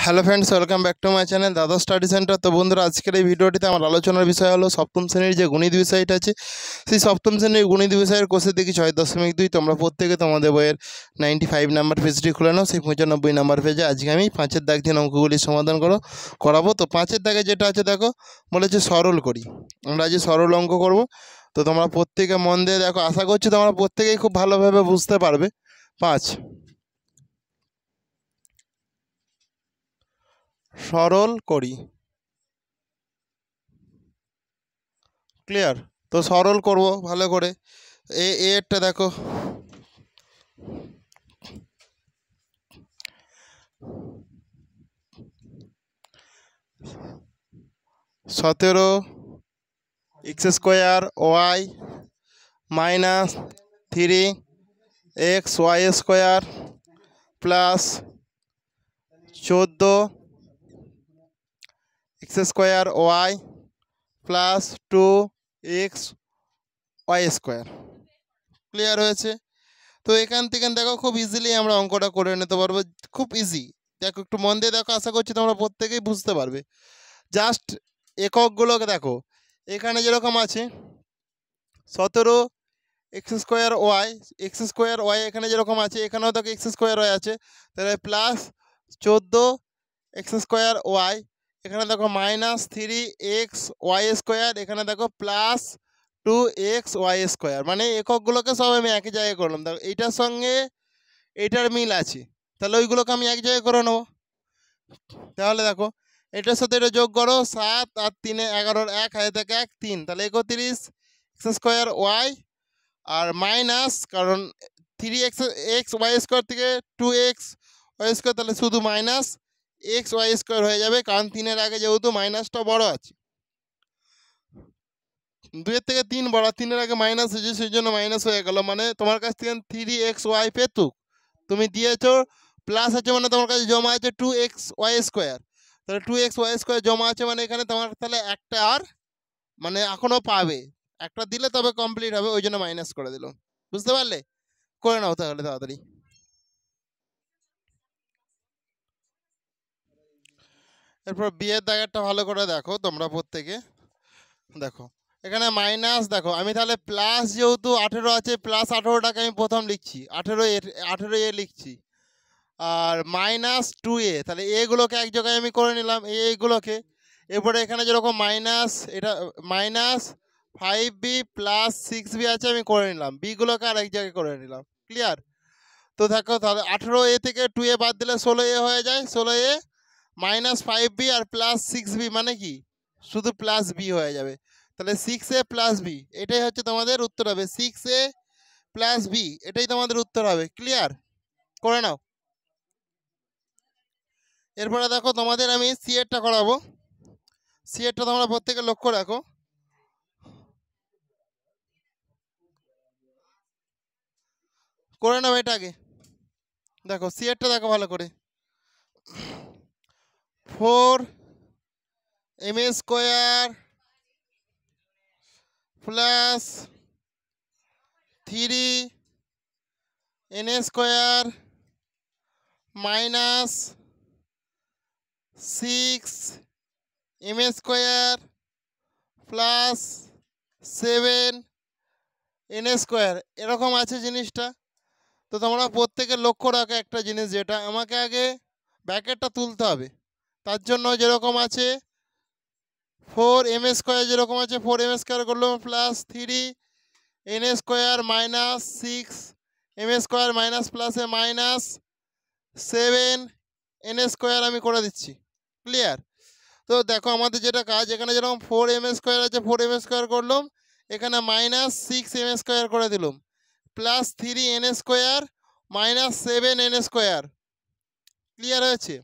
Hello friends, welcome back to my channel দাদা study centre. তো বন্ধুরা, আজকের এই ভিডিওটিতে আমার আলোচনার বিষয় হলো সপ্তম শ্রেণীর যে গণিত বিষয়টা আছে, সেই সপ্তম শ্রেণীর গণিত বিষয়ের কোষে দেখি 6.2 তোমরা প্রত্যেকে তোমাদের বইয়ের 95 নাম্বার পেজটি খুলে নাও। সেই 95 নাম্বার পেজে আজকে আমি 5-এর দাগ দিয়ে অঙ্কগুলি সমাধান করাবো। তো 5-এর দাগে যেটা আছে দেখো, বলেছে সরল করি। আমরা আজ সরল অঙ্ক করব। তো তোমরা প্রত্যেকে মন দিয়ে দেখো, আশা করছি তোমরা প্রত্যেকেই খুব ভালোভাবে বুঝতে পারবে। 5, সরল করি। ক্লিয়ার? তো সরল করব ভালো করে। এরটা দেখো, 17 x² y minus 3 xy² plus 14 x² y plus 2 xy²। Clear হয়েছে? তো এখান থেকে দেখো খুব ইজিলি আমরা অঙ্কটা করে নিতে পারবো, খুব ইজি। দেখো একটু মন দিয়ে দেখো, আশা করছি তোমরা প্রত্যেকেই বুঝতে পারবে। জাস্ট এককগুলোকে দেখো, এখানে যেরকম আছে 17 x² y এখানে যেরকম আছে, এখানেও দেখো x² y আছে, তাহলে প্লাস 14 x² y, এখানে দেখো মাইনাস 3 xy², এখানে দেখো প্লাস 2 xy²। মানে এককগুলোকে সব আমি একই জায়গায় করলাম। দেখো এইটার সঙ্গে এইটার মিল আছে, তাহলে ওইগুলোকে আমি এক জায়গায় করে নেবো। তাহলে দেখো এটার সাথে এটা যোগ করো, 7 আর 3 11, 1 হাতে থেকে 1 3, তাহলে 31 x² y আর মাইনাস, কারণ 3 xy² থেকে 2xy², তাহলে শুধু মাইনাস xy² হয়ে যাবে, কারণ 3-এর আগে যেহেতু মাইনাসটা বড় আছে, 2-এর থেকে 3 বড়, 3-এর আগে মাইনাস হয়েছে, সেই জন্য মাইনাস হয়ে গেল। মানে তোমার কাছ থেকে 3xy পেতুক, তুমি দিয়েছো প্লাস আছে, মানে তোমার কাছে জমা আছে 2xy²। তাহলে 2xy² জমা আছে, মানে এখানে তোমার তাহলে একটা আর মানে এখনও পাবে, একটা দিলে তবে কমপ্লিট হবে, ওই জন্য মাইনাস করে দিল। বুঝতে পারলে? করে নাও তাহলে তাড়াতাড়ি। এরপর বিয়ের দাগেরটা ভালো করে দেখো তোমরা প্রত্যেকে। দেখো এখানে মাইনাস, দেখো আমি তাহলে প্লাস, যেহেতু 18 আছে, প্লাস 18টাকে আমি প্রথম লিখছি, 18 এ লিখছি, আর মাইনাস 2a, তাহলে এগুলোকে এক জায়গায় আমি করে নিলাম, এইগুলোকে। এরপরে এখানে যেরকম মাইনাস, এটা মাইনাস 5b প্লাস 6b আছে, আমি করে নিলাম, বিগুলোকে আর এক জায়গায় করে নিলাম। ক্লিয়ার? তো দেখো তাহলে 18a থেকে 2a বাদ দিলে 16a হয়ে যায়, 16a মাইনাস 5b আর প্লাস 6b, মানে কি শুধু প্লাস b হয়ে যাবে। তাহলে 6a প্লাস b, এটাই হচ্ছে তোমাদের উত্তর হবে, 6a প্লাস b, এটাই তোমাদের উত্তর হবে। ক্লিয়ার? করে নাও। এরপরে দেখো তোমাদের আমি সি এরটা করাবো। সি এরটা তোমরা প্রত্যেকে লক্ষ্য রাখো। করে নাও এটাকে। দেখো সি এরটা দেখো ভালো করে, 4m² plus 3n² minus 6m² plus 7n², এরকম আছে জিনিসটা। তো তোমরা প্রত্যেকে লক্ষ্য রাখো একটা জিনিস, যেটা আমাকে আগে ব্র্যাকেটটা তুলতে হবে। তার জন্য যেরকম আছে 4m² যেরকম আছে, 4m² করলাম plus 3n² minus 6m² minus প্লাসে মাইনাস 7n² আমি করে দিচ্ছি। ক্লিয়ার? তো দেখো আমাদের যেটা কাজ, এখানে যেরকম 4m² আছে, 4m² করলাম, এখানে মাইনাস 6m² করে দিলাম, plus 3n² minus 7n²। Clear হয়েছে?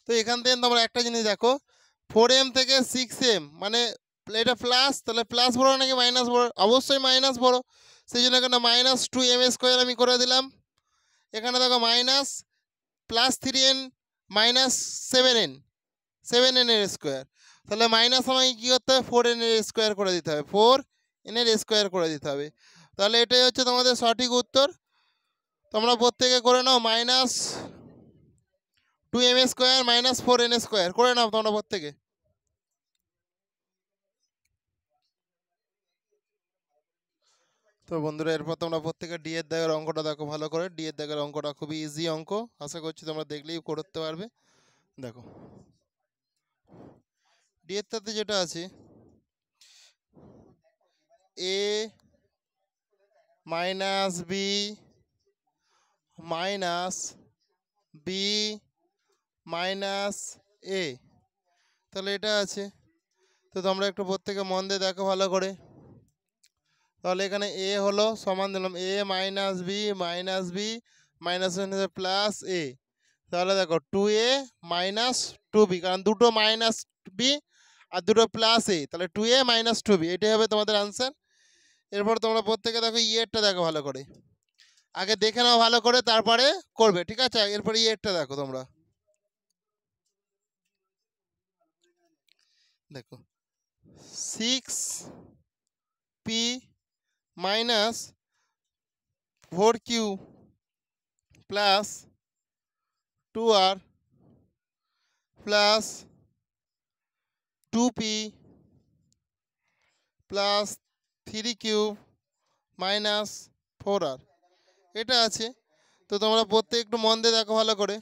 তো এখান থেকে তোমরা একটা জিনিস দেখো, 4m থেকে 6m, মানে এটা প্লাস, তাহলে প্লাস বড় নাকি মাইনাস বড়? অবশ্যই মাইনাস বড়, সেই জন্য এখানে মাইনাস 2m² আমি করে দিলাম। এখানে দেখো minus plus 3n minus 7n² তাহলে মাইনাস আমাকে কী করতে হবে, 4n² করে দিতে হবে, 4n² করে দিতে হবে। তাহলে এটাই হচ্ছে তোমাদের সঠিক উত্তর। তোমরা প্রত্যেকে করে নাও, minus 2m square minus 4n square করে নাও তোমরা প্রত্যেকে। তো বন্ধুরা এরপর তোমরা প্রত্যেকে ডি এর দাগের অঙ্কটা দেখো ভালো করে। ডি এর দাগের অঙ্কটা খুবই ইজি অঙ্ক, আশা করছি তোমরা দেখলেই করতে পারবে। দেখো ডি এর তাতে যেটা আছে a minus b minus b minus a, তাহলে এটা আছে। তো তোমরা একটু প্রত্যেকে মন দিয়ে দেখো ভালো করে। তাহলে এখানে এ হলো সমান দিলাম এ মাইনাস বি মাইনাস প্লাস এ, তাহলে দেখো 2a মাইনাস 2b, কারণ দুটো মাইনাস বি আর দুটো প্লাস এ, তাহলে 2a মাইনাস 2b, এটাই হবে তোমাদের আনসার। এরপর তোমরা প্রত্যেকে দেখো ইয়েরটা দেখো ভালো করে, আগে দেখে নাও ভালো করে তারপরে করবে, ঠিক আছে? এরপরে ইয়েরটা দেখো তোমরা, দেখো 6p minus 4q plus 2r plus 2p plus 3q minus 4r, এটা আছে। তো তোমরা প্রত্যেক একটু মন দিয়ে দেখো ভালো করে।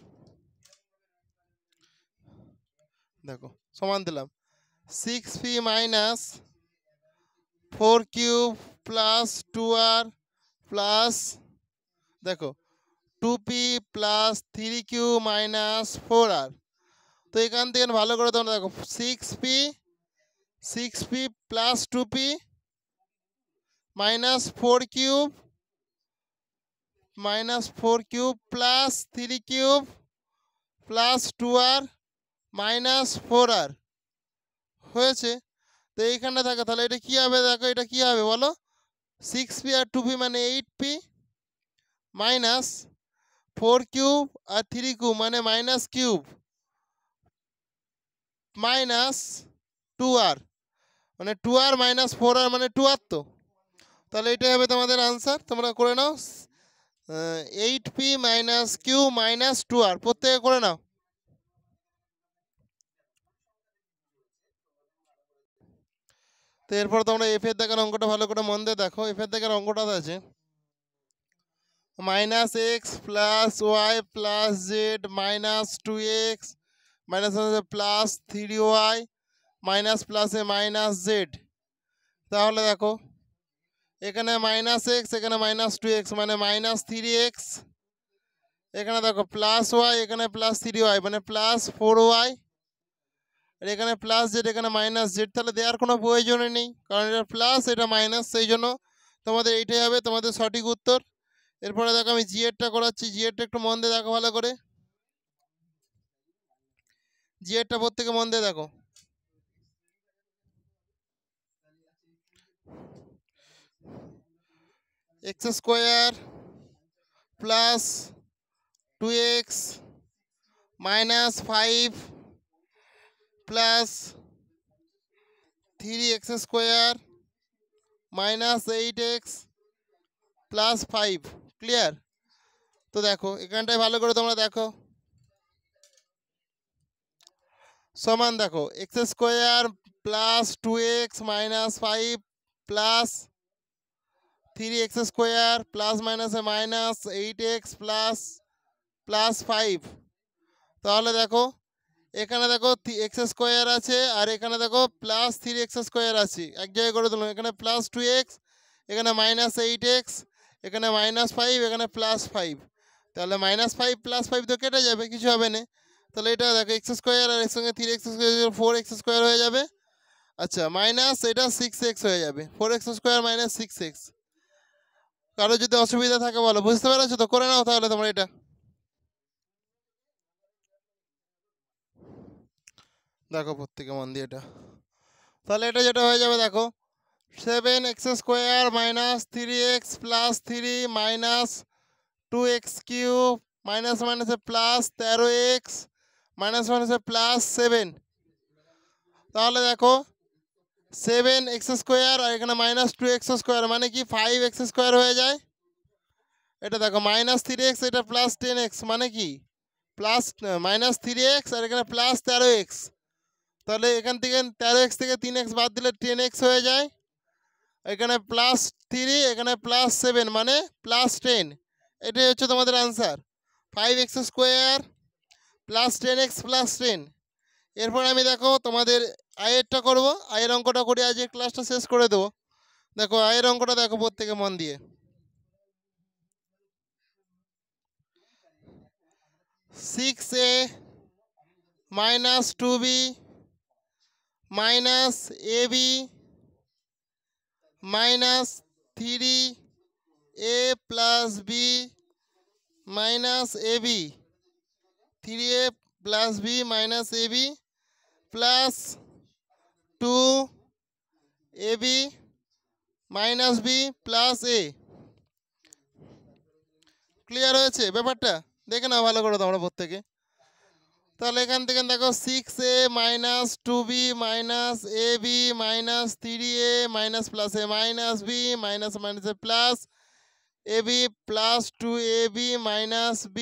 দেখো সমান দিলাম 6p minus 4q plus 2r plus দেখো 2p plus 3q minus 4r। তো এখান থেকে ভালো করে তোমরা দেখো 6p plus 2p minus 4q plus 3q plus 2r minus 4r হয়েছে। তো এইখানে থাকে, তাহলে এটা কী হবে? দেখো এটা কী হবে বলো, 6p আর 2p মানে 8p মাইনাস 4q আর 3q মানে মাইনাস কিউব মাইনাস 2r মানে 2r মাইনাস 4r মানে 2r। তো তাহলে এটাই হবে তোমাদের আনসার, তোমরা করে নাও 8p minus Q minus 2r, প্রত্যেকে করে নাও। তো এরপর তোমরা এফ এর দেখার অঙ্কটা ভালো করে মন দিয়ে দেখো। এফ এর দেখার অঙ্কটা আছে minus x plus y plus z minus 2x minus plus 3y minus প্লাসে মাইনাস জেড। তাহলে দেখো এখানে মাইনাস এক্স এখানে মাইনাস 2x মানে মাইনাস 3x, এখানে দেখো প্লাস ওয়াই এখানে প্লাস 3y মানে প্লাস 4y, আর এখানে প্লাস জেড এখানে মাইনাস জেড। তাহলে দেওয়ার কোনো প্রয়োজনই নেই, কারণ এটা প্লাস এটা মাইনাস, সেই জন্য তোমাদের এইটাই হবে তোমাদের সঠিক উত্তর। এরপরে দেখো আমি জি এরটা করাচ্ছি, জি এরটা একটু মন দিয়ে দেখো ভালো করে। জি এরটা প্রত্যেকে মন দিয়ে দেখো। X square plus 2x minus 5 plus 3x square minus 8x plus 5, clear? তো দেখো এখানটায় ভালো করে তোমরা দেখো, সমান দেখো x square plus 2x minus 5 plus 3x square plus মাইনাসে মাইনাস 8x প্লাস প্লাস 5। তাহলে দেখো এখানে দেখো এক্স স্কোয়ার আছে আর এখানে দেখো প্লাস 3x স্কোয়ার আছে, এক জায়গায় করে দিলাম। এখানে প্লাস 2x এখানে মাইনাস 8x এখানে মাইনাস 5 এখানে প্লাস 5, তাহলে মাইনাস 5 প্লাস 5 তো কেটে যাবে, কিছু হবে না। তাহলে এটা দেখো এক্স স্কোয়ার আর এর সঙ্গে 3x স্কোয়ার 4x স্কোয়ার হয়ে যাবে। আচ্ছা মাইনাস এটা 6x হয়ে যাবে, 4x স্কোয়ার মাইনাস 6x। কারো যদি অসুবিধা থাকে বলো, বুঝতে পেরেছো তো? করে নাও তাহলে তোমরা এটা। দেখো প্রত্যেকে মন দিয়ে এটা, তাহলে এটা যেটা হয়ে যাবে দেখো 7x square minus 3x plus 3 minus 2x cube minus মাইনাসে প্লাস 13x মাইনাস মাইনাসে প্লাস 7। তাহলে দেখো 7x স্কোয়ার আর এখানে মাইনাস 2x স্কোয়ার মানে কি 5x স্কোয়ার হয়ে যায়। এটা দেখো মাইনাস 3x এটা প্লাস 10x মানে কি প্লাস -3x আর এখানে +13x, তাহলে এখান থেকে 13x থেকে 3x বাদ দিলে 10x হয়ে যায়। এখানে +3 এখানে +7 মানে +10, এটাই হচ্ছে তোমাদের আনসার। 5x² +10x +10। এরপর আমি দেখো তোমাদের আয়েরটা করব, আয়ের অঙ্কটা করে আজকে ক্লাসটা শেষ করে দেবো। দেখো আয়ের অঙ্কটা দেখো প্রত্যেকে মন দিয়ে। 6a - 2b - ab - 3a + b - ab, 3a + b - ab plus 2ab - b plus a। Clear হয়েছে ব্যাপারটা? দেখে নাও ভালো করে তোমরা প্রত্যেকে। তাহলে এখান থেকে দেখো 6a - 2b - ab - 3a plus a - b plus ab plus 2ab - b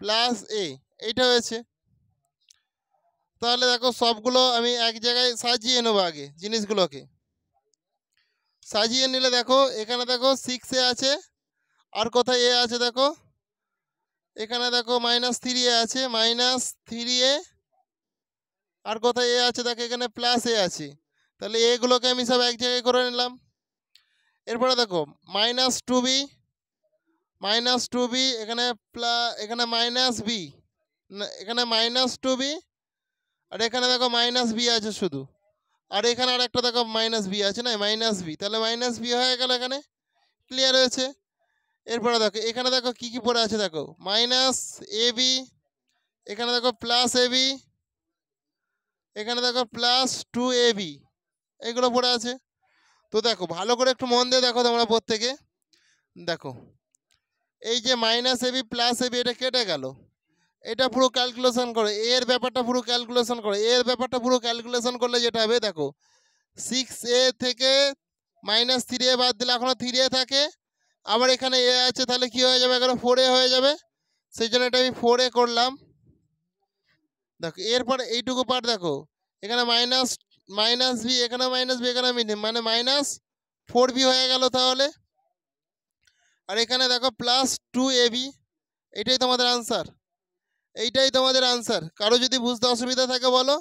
plus a, এইটা হয়েছে। তাহলে দেখো সবগুলো আমি এক জায়গায় সাজিয়ে নেবো, আগে জিনিসগুলোকে সাজিয়ে নিলে দেখো এখানে দেখো 6a আছে, আর কোথায় এ আছে দেখো, এখানে দেখো -3a আছে, -3a, আর কোথায় এ আছে দেখো এখানে +a আছে। তাহলে এগুলোকে আমি সব এক জায়গায় করে নিলাম। এরপরে দেখো -2b এখানে এখানে -b, এখানে -2b, আর এখানে দেখো -b আছে শুধু, আর এখানে আর একটা দেখো -b আছে না, -b, তাহলে -b হয়ে গেল এখানে। ক্লিয়ার হয়েছে? এরপরে দেখো এখানে দেখো কি কি পড়ে আছে দেখো, -ab, এখানে দেখো +ab, এখানে দেখো +2ab, এগুলো পড়ে আছে। তো দেখো ভালো করে একটু মন দিয়ে দেখো তোমরা প্রত্যেকে। দেখো এই যে -ab +ab এটা কেটে গেল, এটা পুরো ক্যালকুলেশন করে এর ব্যাপারটা পুরো ক্যালকুলেশন করে এর ব্যাপারটা পুরো ক্যালকুলেশন করলে যেটা হবে দেখো 6a থেকে -3a বাদ দিলে এখনো 3a থাকে, আবার এখানে এ আছে, তাহলে কি হয়ে যাবে এখানে 4a হয়ে যাবে, সেই জন্য এটা আমি 4a করলাম। দেখো এরপরে এইটুকু পার্ট দেখো এখানে -b, এখানে -b, এখানে মানে -4b হয়ে গেল তাহলে, আর এখানে দেখো +2ab, এটাই তোমাদের আনসার, এইটাই তোমাদের আনসার। কারো যদি বুঝতে অসুবিধা থাকে বলো।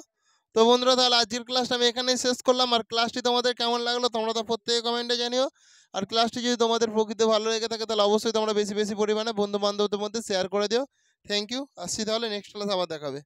তো বন্ধুরা তাহলে আজকের ক্লাসটা আমি এখানেই শেষ করলাম। আর ক্লাসটি তোমাদের কেমন লাগলো তোমরা তো প্রত্যেকে কমেন্টে জানিও। আর ক্লাসটি যদি তোমাদের প্রকৃতি ভালো লেগে থাকে তাহলে অবশ্যই তোমরা বেশি বেশি পরিমাণে বন্ধু বান্ধবদের মধ্যে শেয়ার করে দিও। Thank you. আসছি তাহলে নেক্সট ক্লাস আবার দেখাবে।